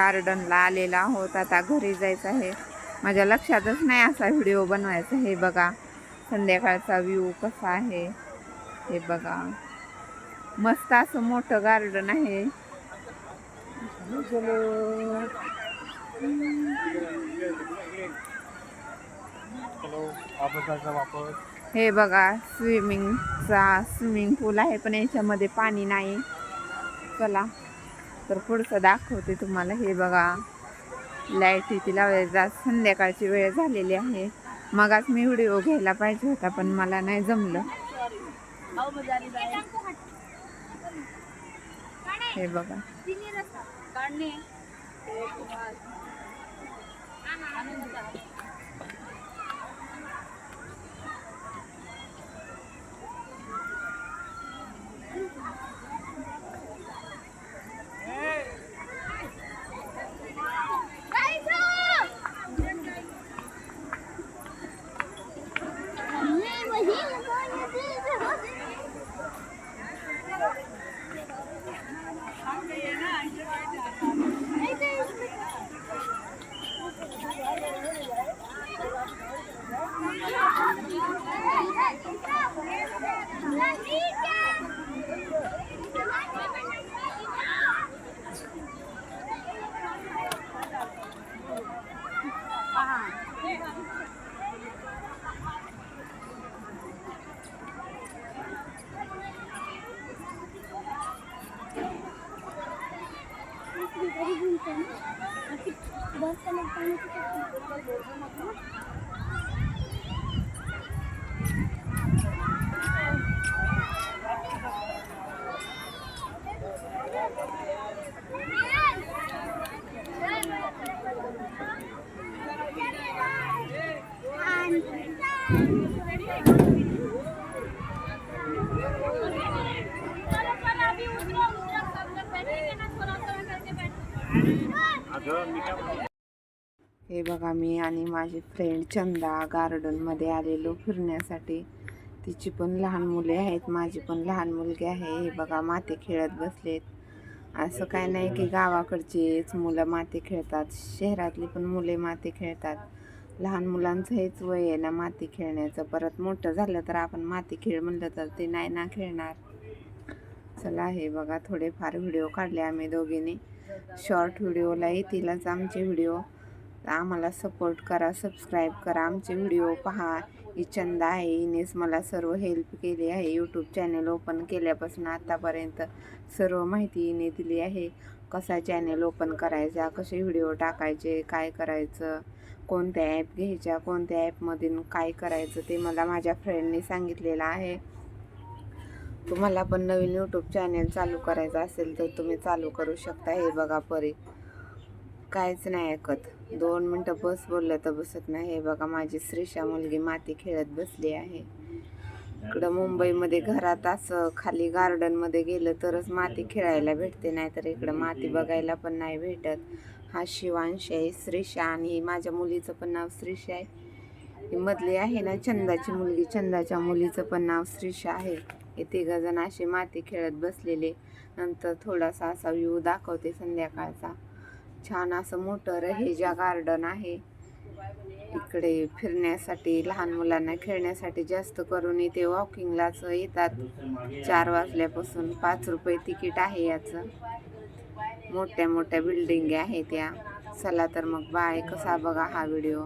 गार्डनला आलेला आहोत. आता घरी जायचं आहे. माझ्या लक्षातच नाही असा व्हिडिओ बनवायचा. हे बघा संध्याकाळचा व्ह्यू कसा आहे हे बघा. मस्त असं मोठं गार्डन आहे. हे बघा स्विमिंग पूल आहे, पण याच्यामध्ये पाणी नाही. चला तर पुढचं दाखवते तुम्हाला. हे बघा लाईट इथे लावायचा. संध्याकाळची वेळ झालेली आहे. मगाच मी व्हिडिओ घ्यायला पाहिजे होता, पण मला नाही जमलं. हे बघा हे बघा मी आणि माझी फ्रेंड चंदा गार्डनमध्ये आलेलो फिरण्यासाठी. तिची पण लहान मुले आहेत, माझी पण लहान मुलगी आहे. हे बघा माती खेळत बसलेत. असं काय नाही की गावाकडचीच मुलं माती खेळतात, शहरातली पण मुले माती खेळतात. लहान मुलांचं हेच वय आहे ना माती खेळण्याचं. परत मोठं झालं तर आपण माती खेळ म्हणलं तर ते नाही ना खेळणार. चला हे बघा थोडेफार व्हिडिओ काढले आम्ही दोघींनी. शॉर्ट व्हिडिओला येतीलच आमचे व्हिडिओ. आम्हाला सपोर्ट करा, सबस्क्राईब करा, आमचे व्हिडिओ पहा. ही चंदा आहे, हिनेच मला सर्व हेल्प केली आहे. यूट्यूब चॅनल ओपन केल्यापासून आतापर्यंत सर्व माहिती हिने दिली आहे. कसा चॅनल ओपन करायचा, कसे व्हिडिओ टाकायचे, काय करायचं, कोणत्या ॲप घ्यायच्या, कोणत्या ॲपमधून काय करायचं ते मला माझ्या फ्रेंडने सांगितलेलं आहे. तुम्हाला पण नवीन यूट्यूब चॅनल चालू करायचं असेल तर तुम्ही चालू करू शकता. हे बघा परी काहीच नाही ऐकत. 2 मिनटं बस बोललं तर बसत नाही. हे बघा माझी श्रीषा मुलगी माती खेळत बसली आहे. इकडं मुंबईमध्ये घरात असं खाली गार्डनमध्ये गेलं तरच माती खेळायला भेटते, नाही तर इकडं माती बघायला पण नाही भेटत. हा शिवांश आहे, श्रीषा, आणि माझ्या मुलीचं पण नाव श्रीषा आहे. ही मधली आहे ना चंदाची मुलगी, चंदाच्या मुलीचं पण नाव श्रीषा आहे. हे 3 जण असे माती खेळत बसलेले. नंतर थोडासा असा व्ह्यू दाखवते संध्याकाळचा. छान असं मोठं रहेजा गार्डन आहे. इकडे फिरण्यासाठी लहान मुलांना खेळण्यासाठी जास्त करून इथे वॉकिंगलाच येतात. 4 वाजल्यापासून 5 रुपये तिकीट आहे याचं. मोठ्या मोठ्या बिल्डिंग आहे त्या. चला तर मग बाय. कसा बघा हा व्हिडिओ.